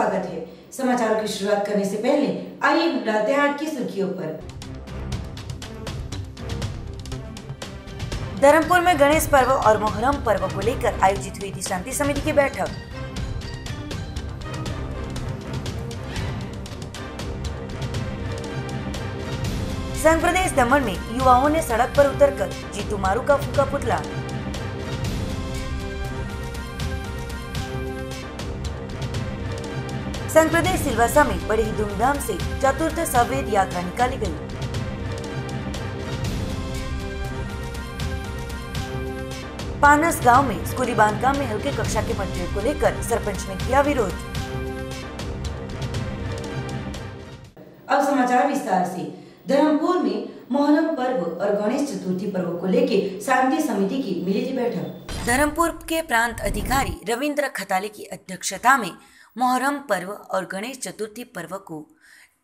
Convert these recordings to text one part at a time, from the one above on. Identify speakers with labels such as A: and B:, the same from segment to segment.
A: स्वागत है। समाचारों की शुरुआत करने से पहले आइए बुलाते हैं आज की सुर्खियों पर। धर्मपुर में गणेश पर्व और मोहर्रम पर्व को लेकर आयोजित हुई थी शांति समिति की बैठक। संघ प्रदेश दमन में युवाओं ने सड़क पर उतरकर जीतू मारू का फूका पुतला। संघ प्रदेश सिलवासा में बड़ी ही धूमधाम से चतुर्थ सफेद यात्रा निकाली गई। पानस गांव में स्कूली बांधकाम में हल्के कक्षा के मटेरियल को लेकर सरपंच ने किया विरोध। अब समाचार विस्तार से। धर्मपुर में मोहर्रम पर्व और गणेश चतुर्थी पर्व को लेकर शांति समिति की मिली थी बैठक। धर्मपुर के प्रांत अधिकारी रविंद्र खताले की अध्यक्षता में मोहर्रम पर्व और गणेश चतुर्थी पर्व को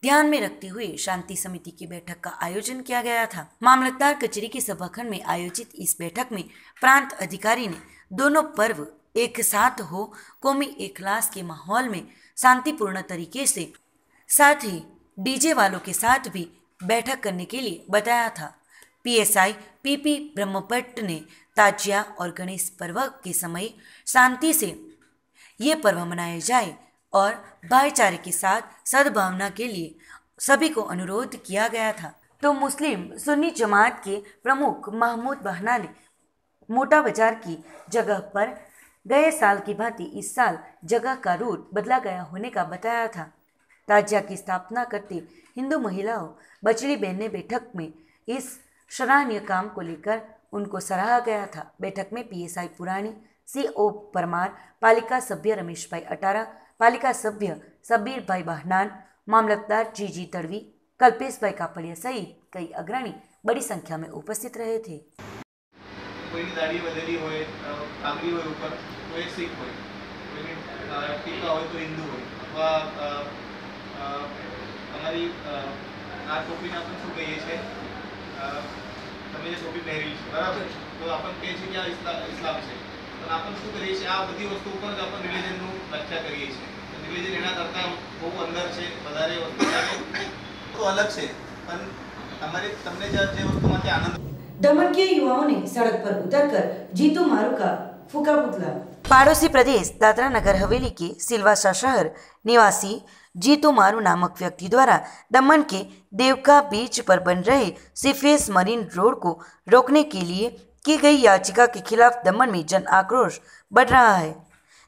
A: ध्यान में रखते हुए शांति समिति की बैठक का आयोजन किया गया था। मामलतदार कचेरी के सभाखंड में आयोजित इस बैठक में प्रांत अधिकारी ने दोनों पर्व एक साथ हो कौमी इखलास के माहौल में शांतिपूर्ण तरीके से साथ ही डीजे वालों के साथ भी बैठक करने के लिए बताया था। पीएसआई पीपी ब्रह्मपट्ट ने ताजिया और गणेश पर्व के समय शांति से ये पर्व मनाए जाए और भाईचारे के साथ सद्भावना के लिए सभी को अनुरोध किया गया था। तो मुस्लिम सुन्नी जमात के प्रमुख महमूद बहना ने मोटा बाजार की जगह पर गए साल की भांति इस साल जगह का रूट बदला गया होने का बताया था। ताजिया की स्थापना करते हिंदू महिलाओं बचड़ी बहन ने बैठक में इस सराहनीय काम को लेकर उनको सराहा गया था। बैठक में पीएसआई पुरानी, सीओ परमार, पालिका सभ्य रमेश भाई अटारा, पालिका सभ्य सबीर भाई बहनान, मामलतदार जीजी तड़वी, कल्पेश भाई कापड़िया सहित कई अग्रणी बड़ी संख्या में उपस्थित रहे थे।
B: कोई दाढ़ी बदली होए, कागड़ी होए ऊपर, कोई सिख होए, कोई टीका होए तो हिंदू होए, अथवा हमारी આ ટોપીને આપણે શું કહીએ છીએ, તમે જે ટોપી પહેરેલી છે બરાબર, તો આપણે કહીએ છીએ કે આ ઇસ્લામ છે, પણ આપણે શું કરીએ છીએ આ બધી વસ્તુ ઉપર જ આપણે રિલિજનનું વ્યાખ્યા કરીએ છીએ। રિલિજન એના કરતાં બહુ અંદર છે, વધારે વસ્તુ તો અલગ છે, પણ તમારે તમને જે વસ્તુમાંથી આનંદ।
A: दमन के युवाओं ने सड़क पर उतरकर जीतू मारू का फूका पुतला। पड़ोसी प्रदेश दादरा नगर हवेली के सिलवासा शहर निवासी जीतू मारू नामक व्यक्ति द्वारा दमन के देवका बीच पर बन रहे सीफेस मरीन रोड को रोकने के लिए की गई याचिका के खिलाफ दमन में जन आक्रोश बढ़ रहा है।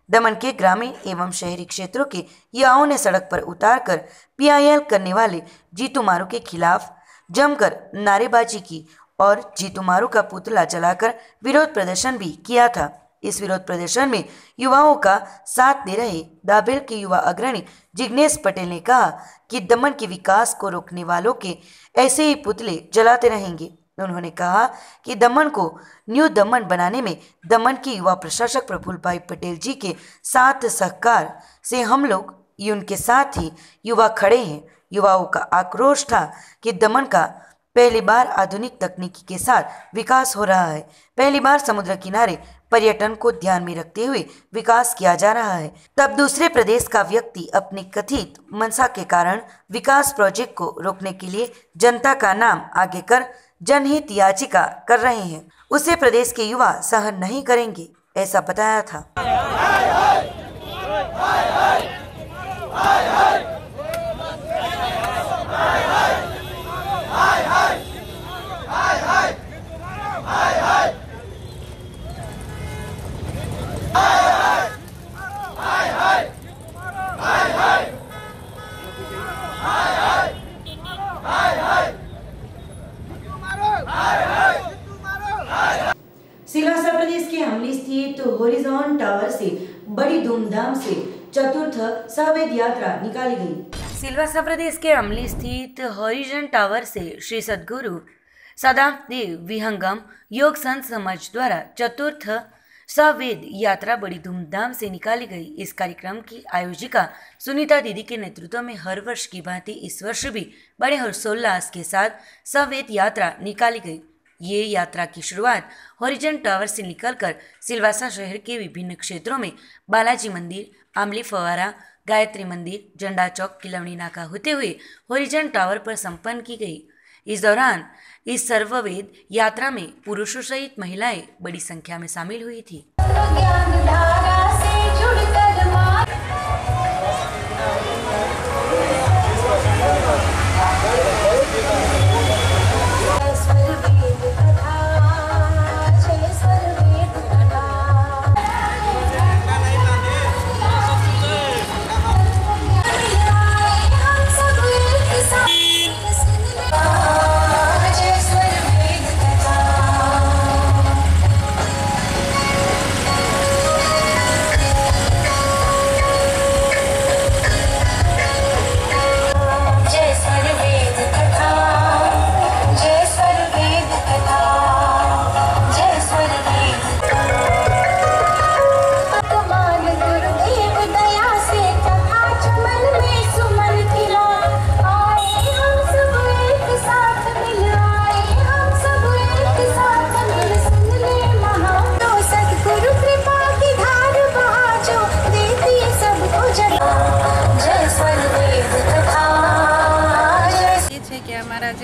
A: दमन के ग्रामीण एवं शहरी क्षेत्रों के युवाओं ने सड़क पर उतारकर पीआईएल करने वाले जीतू मारू के खिलाफ जमकर नारेबाजी की और जीतू मारू का पुतला जलाकर विरोध प्रदर्शन भी किया था। इस विरोध प्रदर्शन में युवाओं का साथ दे रहे दाबेल के युवा अग्रणी जिग्नेश पटेल ने कहा कि दमन के विकास को रोकने वालों के ऐसे ही पुतले जलाते रहेंगे। उन्होंने कहा कि दमन को न्यू दमन बनाने में दमन के युवा प्रशासक प्रफुल्ल भाई पटेल जी के साथ सहकार से हम लोग उनके साथ ही युवा खड़े हैं। युवाओं का आक्रोश था कि दमन का पहली बार आधुनिक तकनीकी के साथ विकास हो रहा है। पहली बार समुद्र किनारे पर्यटन को ध्यान में रखते हुए विकास किया जा रहा है। तब दूसरे प्रदेश का व्यक्ति अपनी कथित मंशा के कारण विकास प्रोजेक्ट को रोकने के लिए जनता का नाम आगे कर जनहित याचिका कर रहे हैं। उसे प्रदेश के युवा सहन नहीं करेंगे, ऐसा बताया था। सिलवासा प्रदेश के अमली स्थित हॉरिजॉन टावर से बड़ी धूमधाम से चतुर्थ सफेद यात्रा निकाली गई। सिलवासा प्रदेश के अमली स्थित हॉरिजॉन टावर से श्री सद्गुरु सदादेव विहंगम योग संत समाज द्वारा चतुर्थ सफेद यात्रा बड़ी धूमधाम से निकाली गई। इस कार्यक्रम की आयोजिका सुनीता दीदी के नेतृत्व में हर वर्ष की भांति इस वर्ष भी बड़े हर्षोल्लास के साथ सफेद यात्रा निकाली गई। ये यात्रा की शुरुआत हॉरिजॉन टावर से निकलकर सिलवासा शहर के विभिन्न क्षेत्रों में बालाजी मंदिर, आमली फवारा, गायत्री मंदिर, झंडा चौक, खिलौनी नाका होते हुए हॉरिजन टावर पर संपन्न की गई। इस दौरान इस सर्ववेद यात्रा में पुरुषों सहित महिलाएं बड़ी संख्या में शामिल हुई थी।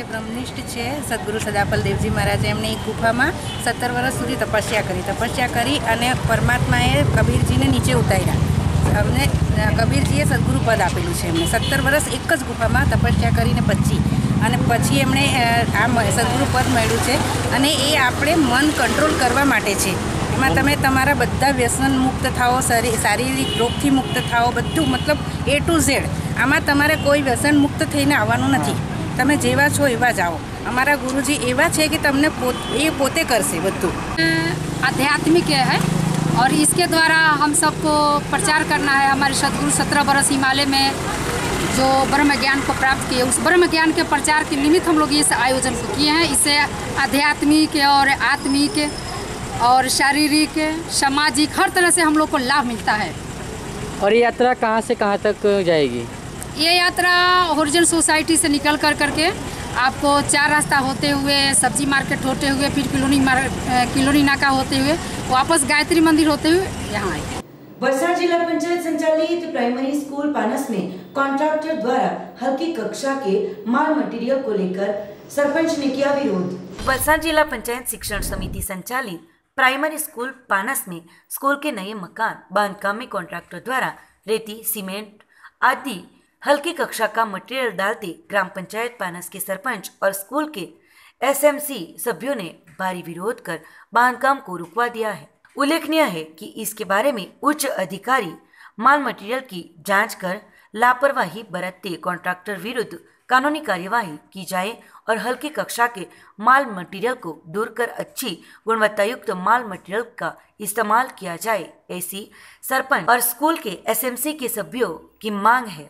C: ब्रह्मनिष्ठ है सद्गुरु सदाफल देवजी महाराज एमने एक गुफा में 17 वर्ष सुधी तपस्या करी अने परमात्माए कबीरजी ने नीचे उतार्या। अमने कबीरजीए सद्गुरु पद आपेलू है। एमने 17 वर्ष एक ज गुफा में तपस्या करीने પછી એમણે આ સદગુરુ પદ મળ્યું છે અને એ આપણે મન કંટ્રોલ કરવા માટે છે। એમાં તમે તમારા બધા વ્યસન મુક્ત થાઓ, શારીરિક રોગથી મુક્ત થાઓ, બધું મતલબ A to Z। આમાં તમારે કોઈ વ્યસન મુક્ત થઈને આવવાનું નથી, તમે જેવા છો એવા જાઓ। અમારા ગુરુજી એવા છે કે તમને પોતે કરશે બધું।
D: आध्यात्मिक है और इसके द्वारा हम सबको प्रचार करना है। हमारे सदगुरु 17 वर्ष हिमालय में जो ब्रह्म ज्ञान को प्राप्त किए, उस ब्रह्म ज्ञान के प्रचार के निमित्त हम लोग इस आयोजन को किए हैं। इससे आध्यात्मिक और आत्मिक और शारीरिक, सामाजिक हर तरह से हम लोग को लाभ मिलता है।
E: और ये यात्रा कहाँ से कहाँ तक जाएगी?
D: ये यात्रा हॉरिजन सोसाइटी से निकल करके आपको 4 रास्ता होते हुए, सब्जी मार्केट होते हुए, फिर किलोनी नाका होते हुए वापस गायत्री मंदिर होते हुए यहाँ आएगी।
A: वलसाड जिला पंचायत संचालित प्राइमरी स्कूल पानस में कॉन्ट्रैक्टर द्वारा हल्की कक्षा के माल मटेरियल को लेकर सरपंच ने किया विरोध। वलसाड जिला पंचायत शिक्षण समिति संचालित प्राइमरी स्कूल पानस में स्कूल के नए मकान बांधकाम में कॉन्ट्रैक्टर द्वारा रेती, सीमेंट आदि हल्की कक्षा का मटेरियल डालते ग्राम पंचायत पानस के सरपंच और स्कूल के SMC सभ्यों ने भारी विरोध कर बांधकाम को रुकवा दिया है। उल्लेखनीय है कि इसके बारे में उच्च अधिकारी माल मटेरियल की जांच कर लापरवाही बरतते कॉन्ट्रैक्टर विरुद्ध कानूनी कार्यवाही की जाए और हल्की कक्षा के माल मटेरियल को दूर कर अच्छी गुणवत्तायुक्त माल मटेरियल का इस्तेमाल किया जाए, ऐसी सरपंच और स्कूल के SMC के सभ्यों की मांग है।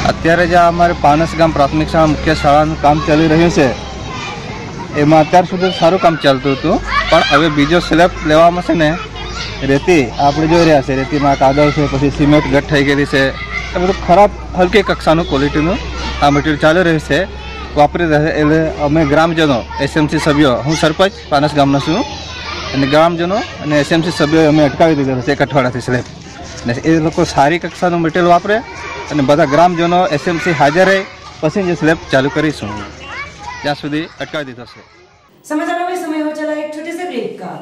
F: અત્યારે જે અમારે પાનસ ગામ પ્રાથમિક શાળા મુખ્ય શાળાનું કામ ચાલી રહ્યું છે એમાં અત્યાર સુધી સારું કામ ચાલતું હતું, પણ હવે બીજો સ્લેબ લેવામાં છે ને રેતી આપણે જોઈ રહ્યા છે, રેતીમાં કાદવ છે, પછી સિમેન્ટ ગટ થઈ ગયેલી છે, એ બધું ખરાબ હલકી કક્ષાનું ક્વોલિટીનું આ મટીરિયલ ચાલી રહ્યું છે, વાપરી રહ્યા છે। એટલે અમે ગ્રામજનો SMC સભ્યો, હું સરપંચ પાનસ ગામનો છું, અને ગ્રામજનો અને SMC સભ્યોએ અમે અટકાવી દીધેલો છે 1 અઠવાડિયાથી સ્લેબ, ને એ લોકો સારી કક્ષાનું મટીરિયલ વાપરે અને બધા ગ્રામજનો SMC હાજર રહે પછી જે સ્લેબ ચાલુ કરીશું, ત્યાં સુધી અટકાવી દીધો છે।
A: समाचारों में समय हो चला एक छोटे से ब्रेक का।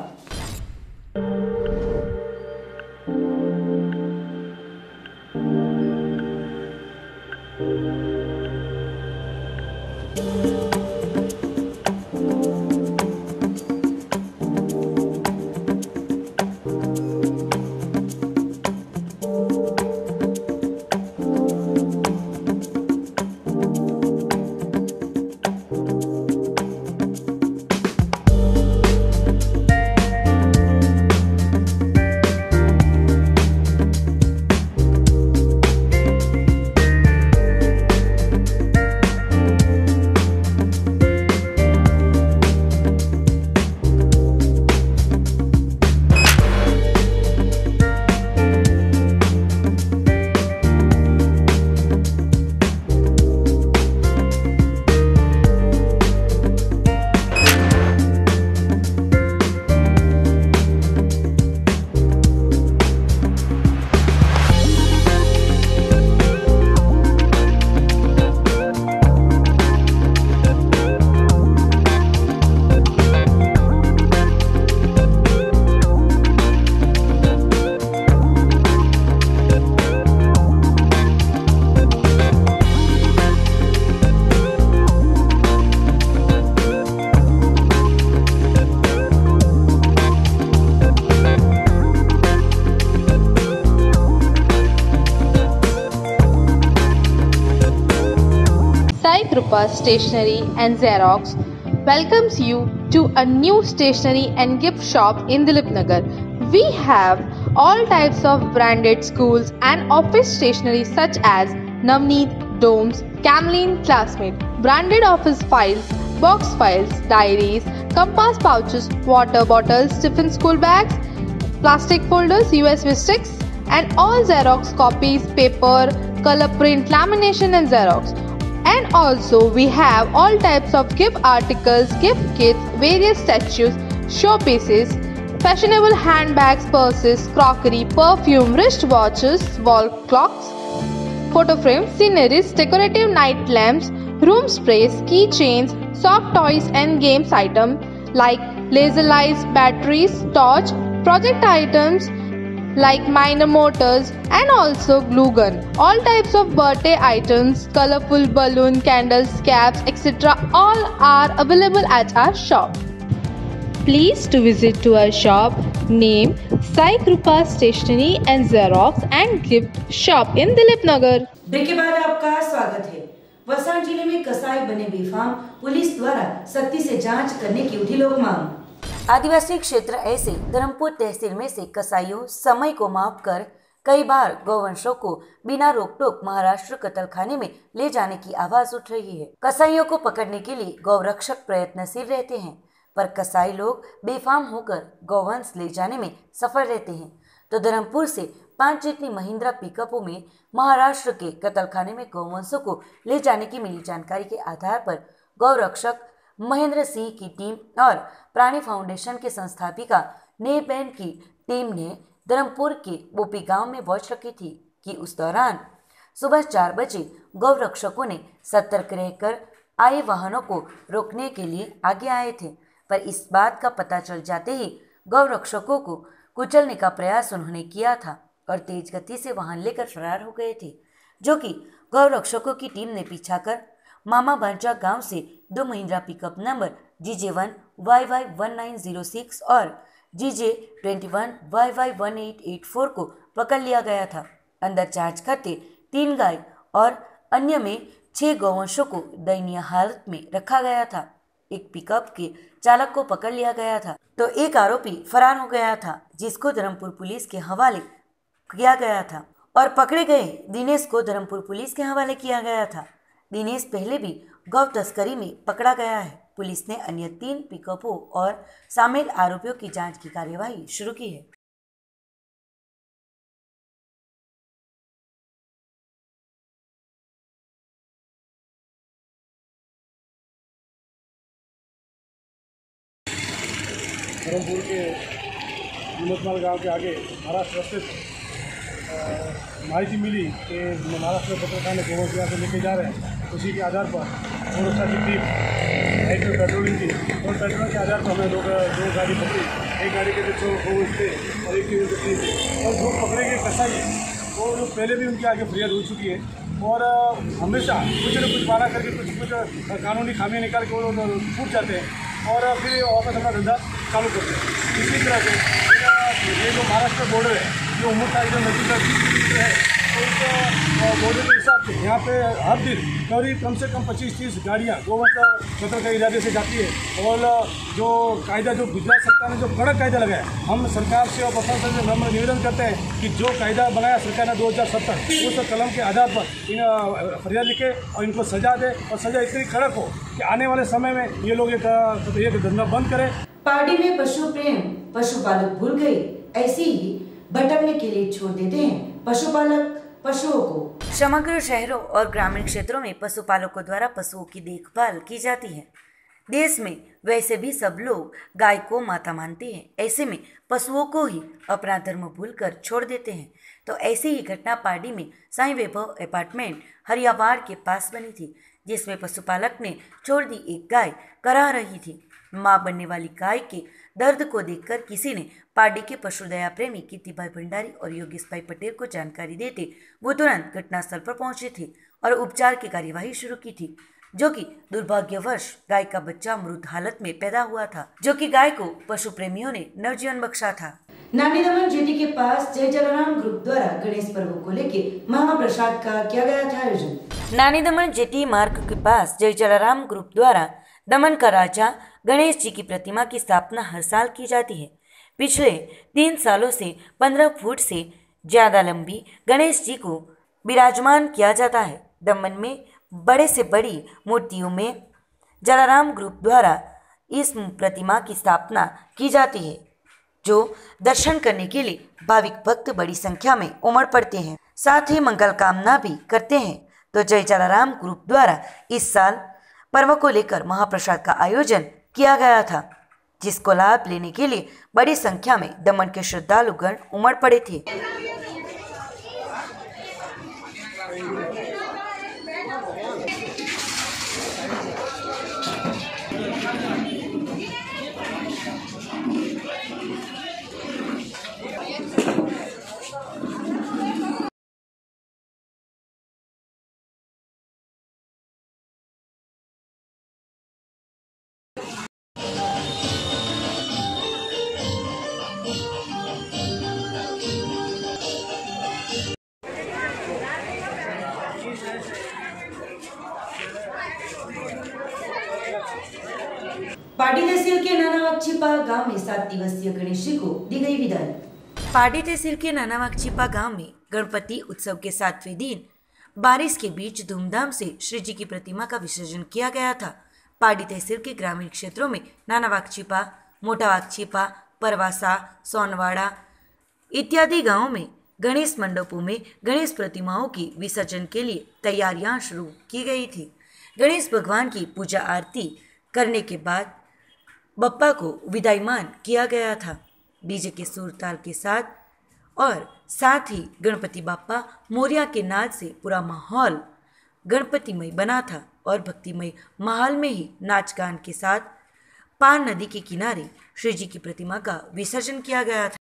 G: Krupa Stationery and Xerox welcomes you to a new stationery and gift shop in Dilip Nagar. We have all types of branded schools and office stationery such as Navneet, Domes, Camlin, Classmate, branded office files, box files, diaries, compass pouches, water bottles, tiffin school bags, plastic folders, USB sticks, and all Xerox copies, paper, color print, lamination and Xerox. And also we have all types of gift articles, gift kits, various statues, showpieces, fashionable handbags, purses, crockery, perfume, wrist watches, wall clocks, photo frames, sceneries, decorative night lamps, room sprays, keychains, soft toys and games items like laser lights, batteries, torch, project items like minor motors and also glue gun. All types of birthday items, colorful balloon, candles, caps, etc. all are available at our shop. Please to visit to our shop named Sai Krupa Stationery and Xerox and Gift Shop in Dilip Nagar.
A: Break के बाद आपका स्वागत है। वलसाड जिले में कसाई बने बेफाम, police द्वारा सख्ती से जांच करने की उठी लोक मांग। आदिवासी क्षेत्र ऐसे धर्मपुर तहसील में से कसाईयों समय को माप कर कई बार गौवंशों को बिना रोक टोक महाराष्ट्र कत्लखाने में ले जाने की आवाज उठ रही है। कसाईयों को पकड़ने के लिए गौरक्षक प्रयत्नशील रहते हैं, पर कसाई लोग बेफाम होकर गौवंश ले जाने में सफल रहते हैं। तो धर्मपुर से 5 जितनी महिंद्रा पिकअपों में महाराष्ट्र के कत्लखाने में गौवंशों को ले जाने की मिली जानकारी के आधार पर गौरक्षक महेंद्र सिंह की टीम और प्राणी फाउंडेशन के संस्थापिका नेबैन की टीम ने धर्मपुर के बोपी गांव में वॉच रखी थी कि उस दौरान सुबह 4 बजे गौरक्षकों ने सतर्क रहकर आए वाहनों को रोकने के लिए आगे आए थे, पर इस बात का पता चल जाते ही गौरक्षकों को कुचलने का प्रयास उन्होंने किया था और तेज गति से वाहन लेकर फरार हो गए थे, जो कि गौरक्षकों की टीम ने पीछा कर मामा भांजा गांव से 2 Mahindra pickup number GJ1 YY1906 और GJ21 YY1884 को पकड़ लिया गया था। अंदर जांच करते 3 गाय और अन्य में 6 गौवंशों को दयनीय हालत में रखा गया था। एक पिकअप के चालक को पकड़ लिया गया था, तो एक आरोपी फरार हो गया था, जिसको धर्मपुर पुलिस के हवाले किया गया था और पकड़े गए दिनेश को धर्मपुर पुलिस के हवाले किया गया था। दिनेश पहले भी गौ तस्करी में पकड़ा गया है। पुलिस ने अन्य 3 पिकअपों और शामिल आरोपियों की जांच की कार्यवाही शुरू की है।
H: धर्मपुर के हिम्मतमाल गांव के आगे महाराष्ट्र स्थित माहिती मिली कि महाराष्ट्र कत्लखाने गौवंश यहाँ से लेके जा रहे हैं। उसी के आधार पर सुरक्षा की टीम एक पेट्रोलिंग की और पेट्रोल के आधार पर हमें लोग 2 गाड़ी पकड़ी। एक गाड़ी के पीछे गौवंश थे और एक की थी और जो पकड़े गए कसाई वो लोग पहले भी उनके आगे फरियाद हो चुकी है और हमेशा कुछ न कुछ मारा करके कुछ कानूनी खामियाँ निकाल के वो लोग छूट जाते हैं और फिर वापस अपना धंधा चालू करते हैं। इसी तरह से ये जो महाराष्ट्र बॉर्डर है, जो उम्र जो नज़दीक है, तो उस बॉर्डर के हिसाब से यहाँ पे हर दिन करीब कम से कम 25-30 गाड़ियाँ गोवंश कत्ल के इरादे से जाती है। और जो कायदा जो गुजरात सरकार ने जो कड़क कायदा लगाया, हम सरकार से और प्रशासन से नम्र निवेदन करते हैं कि जो कायदा बनाया सरकार ने 2070 उस कलम के आधार पर इन फरियाद लिखे और इनको सजा दे और सजा इतनी कड़क हो कि आने वाले समय में ये लोग एक धंधा बंद करें।
A: पार्टी में पशु प्रेम पशुपालक भूल गए, ऐसी ही बटकने के लिए छोड़ देते हैं पशुपालक पशुओं को। समग्र शहरों और ग्रामीण क्षेत्रों में पशुपालकों द्वारा पशुओं की देखभाल की जाती है। देश में वैसे भी सब लोग गाय को माता मानते हैं, ऐसे में पशुओं को ही अपना धर्म भूलकर छोड़ देते हैं। तो ऐसी ही घटना पार्टी में साईं वैभव अपार्टमेंट हरियावाड़ के पास बनी थी, जिसमें पशुपालक ने छोड़ दी एक गाय कराह रही थी। मां बनने वाली गाय के दर्द को देखकर किसी ने पार्टी के पशु दया प्रेमी कीर्तिभाई भंडारी और योगेश भाई पटेल को जानकारी देते वो तुरंत घटनास्थल पर पहुंचे थे और उपचार की कार्यवाही शुरू की थी, जो कि दुर्भाग्यवश गाय का बच्चा मृत हालत में पैदा हुआ था, जो कि गाय को पशु प्रेमियों ने नवजीवन बख्शा था। नानी दमन जेटी के पास जय जलाराम ग्रुप द्वारा गणेश पर्व को लेकर महाप्रसाद का किया गया था आयोजन। नानी दमन जेटी मार्ग के पास जय जलाराम ग्रुप द्वारा दमन का राजा गणेश जी की प्रतिमा की स्थापना हर साल की जाती है। पिछले 3 सालों से 15 फुट से ज्यादा लंबी गणेश जी को विराजमान किया जाता है। दमन में बड़े से बड़ी मूर्तियों में जलाराम ग्रुप द्वारा इस प्रतिमा की स्थापना की जाती है, जो दर्शन करने के लिए भाविक भक्त बड़ी संख्या में उमड़ पड़ते हैं, साथ ही मंगल कामना भी करते हैं। तो जय जलाराम ग्रुप द्वारा इस साल पर्व को लेकर महाप्रसाद का आयोजन किया गया था, जिसको लाभ लेने के लिए बड़ी संख्या में दमन के श्रद्धालुगण उमड़ पड़े थे। पार्टी तहसील के नानावागछिपा गांव में 7 दिवसीय गणेश जी को दी गई विदाई। पार्टी तहसील के नानावागछिपा गांव में गणपति उत्सव के 7वें दिन बारिश के बीच धूमधाम से श्री जी की प्रतिमा का विसर्जन किया गया था। पार्टी तहसील के ग्रामीण क्षेत्रों में नानावागछिपा, मोटावागछिपा, परवासा, सोनवाड़ा इत्यादि गाँवों में गणेश मंडपों में गणेश प्रतिमाओं की विसर्जन के लिए तैयारियां शुरू की गई थी। गणेश भगवान की पूजा आरती करने के बाद बप्पा को विदाईमान किया गया था, डीजे के सुर ताल के साथ, और साथ ही गणपति बाप्पा मोरिया के नाद से पूरा माहौल गणपतिमय बना था और भक्तिमय माहौल में ही नाच गान के साथ पान नदी के किनारे श्री जी की प्रतिमा का विसर्जन किया गया था।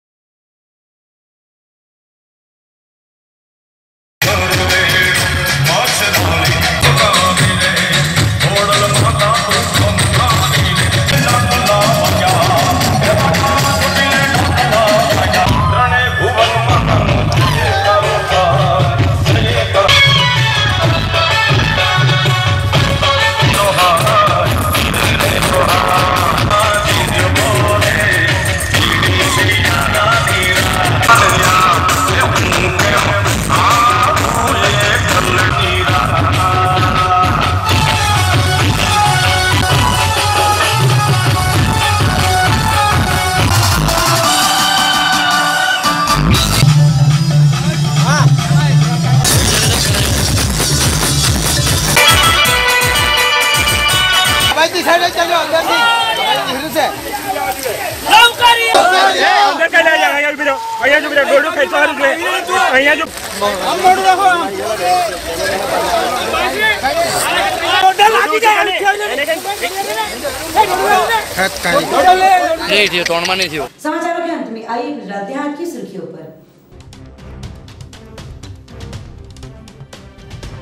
A: समाचारों के अंत में आइए गुजरात की सुर्खियों पर।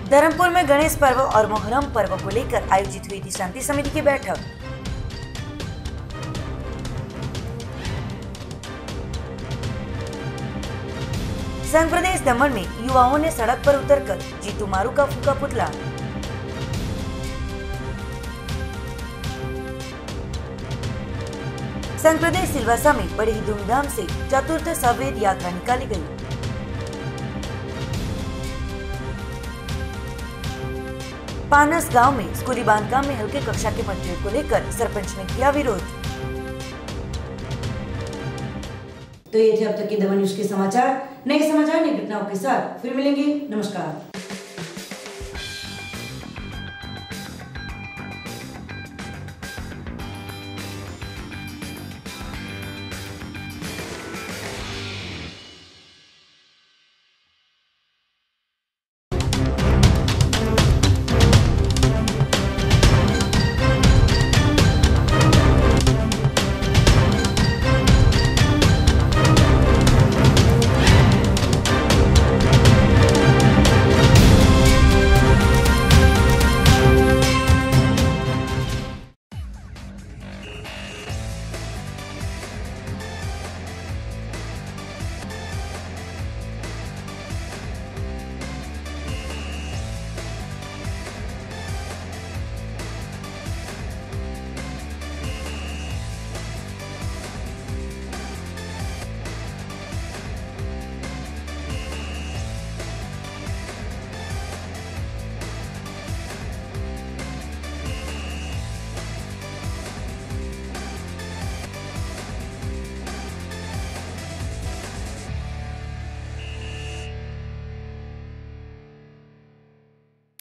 A: धर्मपुर में गणेश पर्व और मोहर्रम पर्व को लेकर आयोजित हुई थी शांति समिति की बैठक। संघ प्रदेश दमन में युवाओं ने सड़क पर उतरकर जीतू मारू का फूका पुतला। संघ प्रदेश सिलवासा में बड़े ही धूमधाम से चतुर्थ सफेद यात्रा निकाली गई। पानस गांव में स्कूली बांधकाम में हल्के कक्षा के मटेरियल को लेकर सरपंच ने किया विरोध। तो ये थे अब तक के दमन न्यूज के समाचार। नए समाचार, नई घटनाओं के साथ फिर मिलेंगे। नमस्कार।